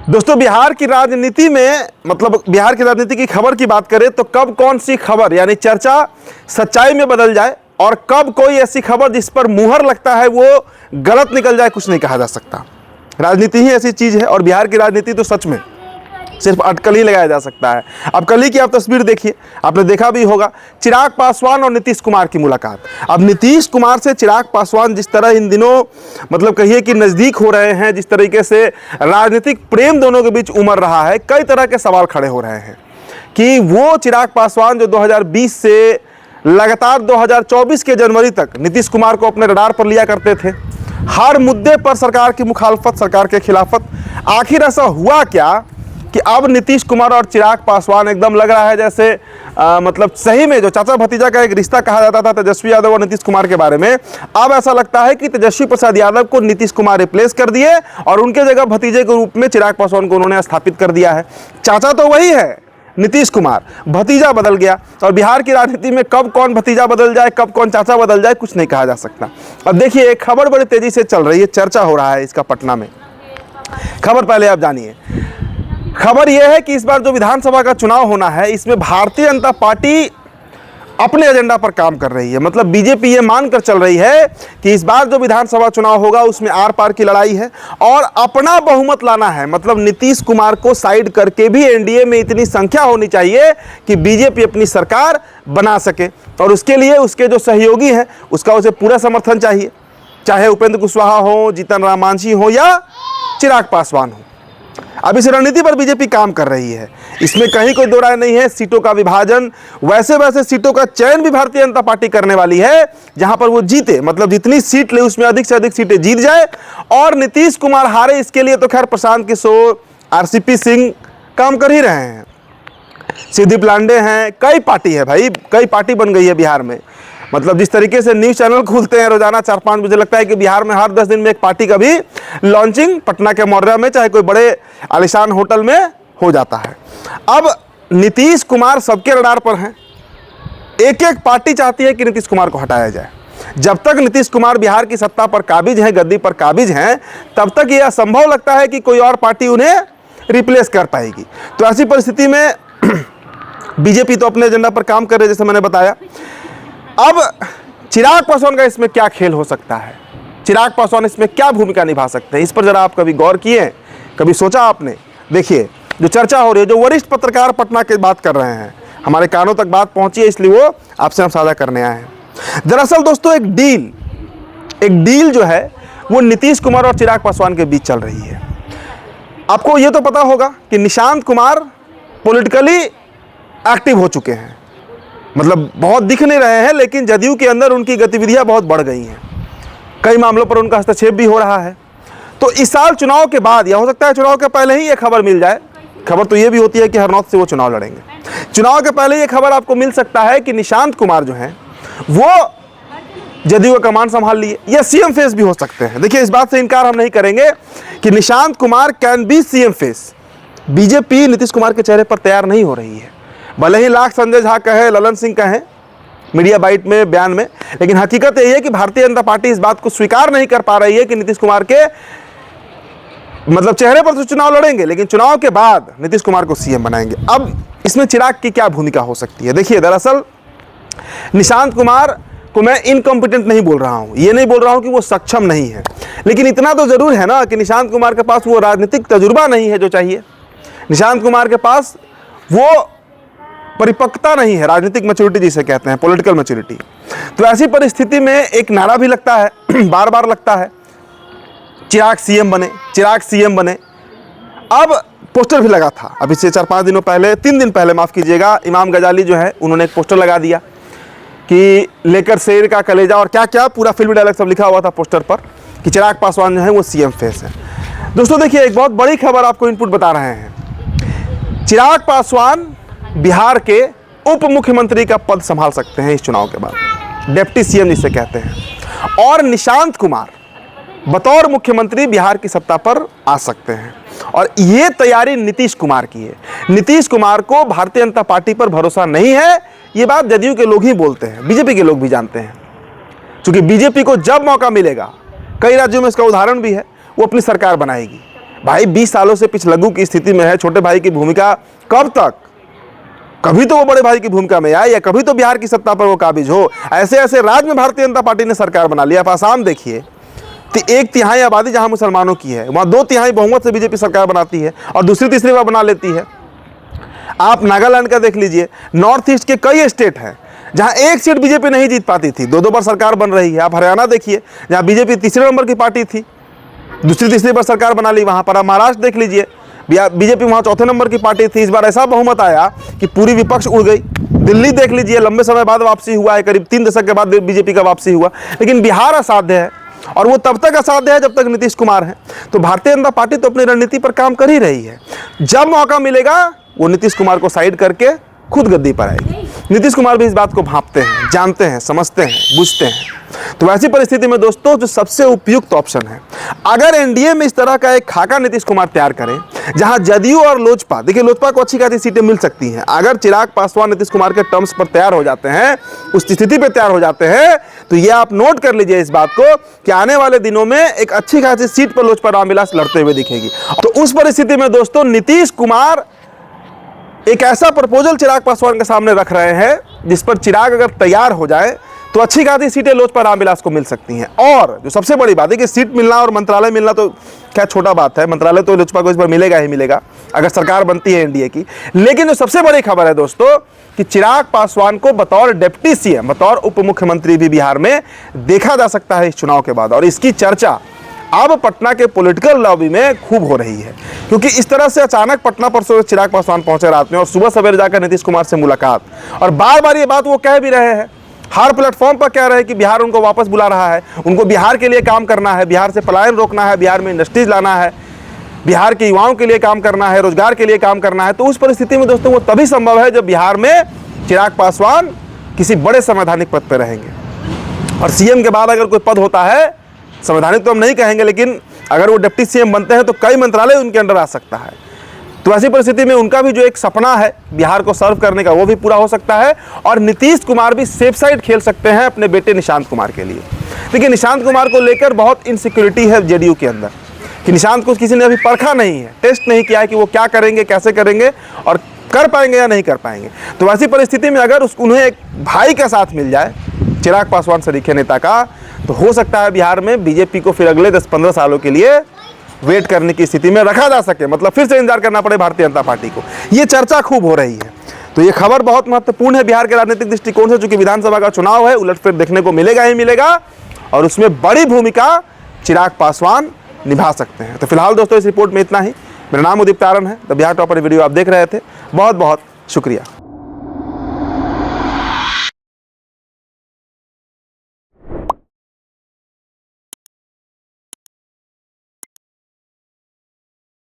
दोस्तों, बिहार की राजनीति में बिहार की राजनीति की खबर की बात करें तो कब कौन सी खबर यानी चर्चा सच्चाई में बदल जाए और कब कोई ऐसी खबर जिस पर मुहर लगता है वो गलत निकल जाए, कुछ नहीं कहा जा सकता। राजनीति ही ऐसी चीज है और बिहार की राजनीति तो सच में सिर्फ अटकल ही लगाया जा सकता है। अब कल ही की आप तस्वीर देखिए, आपने देखा भी होगा, चिराग पासवान और नीतीश कुमार की मुलाकात। अब नीतीश कुमार से चिराग पासवान जिस तरह इन दिनों कहिए कि नज़दीक हो रहे हैं, जिस तरीके से राजनीतिक प्रेम दोनों के बीच उमड़ रहा है, कई तरह के सवाल खड़े हो रहे हैं कि वो चिराग पासवान जो 2020 से लगातार 2024 के जनवरी तक नीतीश कुमार को अपने रडार पर लिया करते थे, हर मुद्दे पर सरकार की मुखालफत, सरकार के खिलाफत, आखिर ऐसा हुआ क्या कि अब नीतीश कुमार और चिराग पासवान एकदम लग रहा है जैसे सही में जो चाचा भतीजा का एक रिश्ता कहा जाता था तेजस्वी यादव और नीतीश कुमार के बारे में, अब ऐसा लगता है कि तेजस्वी प्रसाद यादव को नीतीश कुमार रिप्लेस कर दिए और उनके जगह भतीजे के रूप में चिराग पासवान को उन्होंने स्थापित कर दिया है। चाचा तो वही है नीतीश कुमार, भतीजा बदल गया। और बिहार की राजनीति में कब कौन भतीजा बदल जाए, कब कौन चाचा बदल जाए, कुछ नहीं कहा जा सकता। अब देखिए, एक खबर बड़ी तेजी से चल रही है, चर्चा हो रहा है इसका पटना में। खबर पहले आप जानिए। खबर यह है कि इस बार जो विधानसभा का चुनाव होना है, इसमें भारतीय जनता पार्टी अपने एजेंडा पर काम कर रही है। बीजेपी ये मानकर चल रही है कि इस बार जो विधानसभा चुनाव होगा उसमें आर पार की लड़ाई है और अपना बहुमत लाना है। नीतीश कुमार को साइड करके भी एनडीए में इतनी संख्या होनी चाहिए कि बीजेपी अपनी सरकार बना सके, और उसके लिए उसके जो सहयोगी हैं उसका उसे पूरा समर्थन चाहिए, चाहे उपेंद्र कुशवाहा हो, जीतन राम मांझी हो या चिराग पासवान हो। अब इस रणनीति पर बीजेपी काम कर रही है, इसमें कहीं कोई दो राय नहीं है। सीटों का विभाजन, वैसे सीटों का चयन भी भारतीय जनता पार्टी करने वाली है, जहां पर वो जीते, जितनी सीट ले उसमें अधिक से अधिक सीटें जीत जाए और नीतीश कुमार हारे। इसके लिए तो खैर प्रशांत किशोर, आरसीपी सिंह काम कर ही रहे हैं, सिद्दीप लांडे हैं, कई पार्टी है भाई, कई पार्टी बन गई है बिहार में। जिस तरीके से न्यूज़ चैनल खुलते हैं रोजाना 4-5 बजे, लगता है कि बिहार में हर 10 दिन में एक पार्टी का भी लॉन्चिंग पटना के मौर्या में, चाहे कोई बड़े आलिशान होटल में हो जाता है। अब नीतीश कुमार सबके रडार पर हैं, एक एक पार्टी चाहती है कि नीतीश कुमार को हटाया जाए। जब तक नीतीश कुमार बिहार की सत्ता पर काबिज हैं, गद्दी पर काबिज हैं, तब तक यह असंभव लगता है कि कोई और पार्टी उन्हें रिप्लेस कर पाएगी। तो ऐसी परिस्थिति में बीजेपी तो अपने एजेंडा पर काम कर रही है, जैसे मैंने बताया। अब चिराग पासवान का इसमें क्या खेल हो सकता है, चिराग पासवान इसमें क्या भूमिका निभा सकते हैं, इस पर जरा आप कभी गौर किए, कभी सोचा आपने? देखिए, जो चर्चा हो रही है, जो वरिष्ठ पत्रकार पटना की बात कर रहे हैं, हमारे कानों तक बात पहुंची है, इसलिए वो आपसे हम साझा करने आए हैं। दरअसल दोस्तों, एक डील जो है वो नीतीश कुमार और चिराग पासवान के बीच चल रही है। आपको ये तो पता होगा कि निशांत कुमार पॉलिटिकली एक्टिव हो चुके हैं, बहुत दिख नहीं रहे हैं, लेकिन जदयू के अंदर उनकी गतिविधियां बहुत बढ़ गई हैं, कई मामलों पर उनका हस्तक्षेप भी हो रहा है। तो इस साल चुनाव के बाद, या हो सकता है चुनाव के पहले ही ये खबर मिल जाए, खबर तो ये भी होती है कि हरनौत से वो चुनाव लड़ेंगे, चुनाव के पहले ये खबर आपको मिल सकता है कि निशांत कुमार जो हैं वो जदयू का कमान संभाल लिए, या सीएम फेस भी हो सकते हैं। देखिए, इस बात से इनकार हम नहीं करेंगे कि Nishant Kumar can be CM face. BJP Nitish Kumar के चेहरे पर तैयार नहीं हो रही है, भले ही लाख संजय झा कहे, ललन सिंह कहें मीडिया बाइट में, बयान में, लेकिन हकीकत यही है कि भारतीय जनता पार्टी इस बात को स्वीकार नहीं कर पा रही है कि नीतीश कुमार के चेहरे पर तो चुनाव लड़ेंगे, लेकिन चुनाव के बाद नीतीश कुमार को सीएम बनाएंगे। अब इसमें चिराग की क्या भूमिका हो सकती है? देखिए, दरअसल निशांत कुमार को मैं इनकॉम्पिटेंट नहीं बोल रहा हूं, ये नहीं बोल रहा हूं कि वो सक्षम नहीं है, लेकिन इतना तो जरूर है ना कि निशांत कुमार के पास वो राजनीतिक तजुर्बा नहीं है जो चाहिए, निशांत कुमार के पास वो परिपक्वता नहीं है, राजनीतिक मैच्योरिटी जिसे कहते हैं, पॉलिटिकल मैच्योरिटी। तो ऐसी परिस्थिति में एक नारा भी लगता है, बार बार लगता है, चिराग सीएम बने, चिराग सीएम बने। अब पोस्टर भी लगा था, अभी से 4-5 दिनों पहले, 3 दिन पहले माफ कीजिएगा, इमाम गजाली जो है उन्होंने एक पोस्टर लगा दिया कि लेकर शेर का कलेजा और क्या क्या, पूरा फिल्मी डायलॉग सब लिखा हुआ था पोस्टर पर कि चिराग पासवान जो है वो सीएम फेस है। दोस्तों देखिए, एक बहुत बड़ी खबर आपको इनपुट बता रहे हैं, चिराग पासवान बिहार के उप मुख्यमंत्री का पद संभाल सकते हैं इस चुनाव के बाद, डिप्टी सीएम जिसे कहते हैं, और निशांत कुमार बतौर मुख्यमंत्री बिहार की सत्ता पर आ सकते हैं। और ये तैयारी नीतीश कुमार की है। नीतीश कुमार को भारतीय जनता पार्टी पर भरोसा नहीं है, ये बात जदयू के लोग ही बोलते हैं, बीजेपी के लोग भी जानते हैं, क्योंकि बीजेपी को जब मौका मिलेगा, कई राज्यों में इसका उदाहरण भी है, वो अपनी सरकार बनाएगी। भाई 20 सालों से पिछलग्गू की स्थिति में है, छोटे भाई की भूमिका कब तक? कभी तो वो बड़े भाई की भूमिका में आए, या कभी तो बिहार की सत्ता पर वो काबिज हो। ऐसे ऐसे राज्य में भारतीय जनता पार्टी ने सरकार बना लिया। आप आसाम देखिए, 1/3 आबादी जहां मुसलमानों की है, वहां 2/3 बहुमत से बीजेपी सरकार बनाती है और दूसरी तीसरी बार बना लेती है। आप नागालैंड का देख लीजिए, नॉर्थ ईस्ट के कई स्टेट हैं जहां एक सीट बीजेपी नहीं जीत पाती थी, 2-2 बार सरकार बन रही है। आप हरियाणा देखिए, जहां बीजेपी तीसरे नंबर की पार्टी थी, दूसरी तीसरी बार सरकार बना ली वहां पर। आप महाराष्ट्र देख लीजिए, बीजेपी वहां चौथे नंबर की पार्टी थी, इस बार ऐसा बहुमत आया कि पूरी विपक्ष उड़ गई। दिल्ली देख लीजिए, लंबे समय बाद वापसी हुआ है, करीब 3 दशक के बाद बीजेपी का वापसी हुआ। लेकिन बिहार असाध्य है, और वो तब तक असाध्य है जब तक नीतीश कुमार है। तो भारतीय जनता पार्टी तो अपनी रणनीति पर काम कर ही रही है। जब मौका मिलेगा वो नीतीश कुमार को साइड करके खुद गद्दी पर आएगी। नीतीश कुमार भी इस बात को भांपते हैं, जानते हैं, समझते हैं, बुझते हैं। तो वैसी परिस्थिति में दोस्तों, जो सबसे उपयुक्त ऑप्शन है, अगर एनडीए में इस तरह का एक खाका नीतीश कुमार तैयार करें जहां जदयू और लोजपा, देखिए लोजपा को अच्छी खासी सीटें मिल सकती हैं, अगर चिराग पासवान नीतीश कुमार के टर्म्स पर तैयार हो जाते हैं, उस स्थिति पर तैयार हो जाते हैं, तो ये आप नोट कर लीजिए इस बात को कि आने वाले दिनों में एक अच्छी खासी सीट पर लोजपा रामविलास लड़ते हुए दिखेगी। तो उस परिस्थिति में दोस्तों, नीतीश कुमार एक ऐसा प्रपोजल चिराग पासवान के सामने रख रहे हैं जिस पर चिराग अगर तैयार हो जाए तो अच्छी खासी सीटें लोजपा रामविलास को मिल सकती हैं। और जो सबसे बड़ी बात है कि सीट मिलना और मंत्रालय मिलना तो क्या छोटा बात है, मंत्रालय तो लोजपा को इस बार मिलेगा ही मिलेगा अगर सरकार बनती है एनडीए की। लेकिन जो सबसे बड़ी खबर है दोस्तों कि चिराग पासवान को बतौर डिप्टी सीएम, बतौर उप मुख्यमंत्री भी बिहार में देखा जा सकता है इस चुनाव के बाद। और इसकी चर्चा अब पटना के पॉलिटिकल लॉबी में खूब हो रही है, क्योंकि इस तरह से अचानक पटना परसों चिराग पासवान पहुंचे रात में और सुबह सवेरे जाकर नीतीश कुमार से मुलाकात, और बार बार ये बात वो कह भी रहे हैं, हर प्लेटफॉर्म पर कह रहे हैं कि बिहार उनको वापस बुला रहा है, उनको बिहार के लिए काम करना है, बिहार से पलायन रोकना है, बिहार में इंडस्ट्रीज लाना है, बिहार के युवाओं के लिए काम करना है, रोजगार के लिए काम करना है। तो उस परिस्थिति में दोस्तों वो तभी संभव है जब बिहार में चिराग पासवान किसी बड़े संवैधानिक पद पर रहेंगे। और सीएम के बाद अगर कोई पद होता है, संवैधानिक तो हम नहीं कहेंगे, लेकिन अगर वो डिप्टी सीएम बनते हैं तो कई मंत्रालय उनके अंडर आ सकता है। तो ऐसी परिस्थिति में उनका भी जो एक सपना है बिहार को सर्व करने का, वो भी पूरा हो सकता है। और नीतीश कुमार भी सेफ साइड खेल सकते हैं अपने बेटे निशांत कुमार के लिए। देखिए, निशांत कुमार को लेकर बहुत इनसिक्योरिटी है जेडीयू के अंदर कि निशांत को किसी ने अभी परखा नहीं है, टेस्ट नहीं किया है कि वो क्या करेंगे, कैसे करेंगे और कर पाएंगे या नहीं कर पाएंगे। तो वैसी परिस्थिति में अगर उन्हें एक भाई का साथ मिल जाए, चिराग पासवान सरीखे नेता का, तो हो सकता है बिहार में बीजेपी को फिर अगले 10-15 सालों के लिए वेट करने की स्थिति में रखा जा सके, मतलब फिर से इंतजार करना पड़े भारतीय जनता पार्टी को। ये चर्चा खूब हो रही है। तो ये खबर बहुत महत्वपूर्ण है बिहार के राजनीतिक दृष्टिकोण से, चूंकि विधानसभा का चुनाव है, उलटफेर देखने को मिलेगा ही मिलेगा, और उसमें बड़ी भूमिका चिराग पासवान निभा सकते हैं। तो फिलहाल दोस्तों इस रिपोर्ट में इतना ही। मेरा नाम उदित तारण है, द बिहार टॉपर वीडियो आप देख रहे थे। बहुत बहुत शुक्रिया।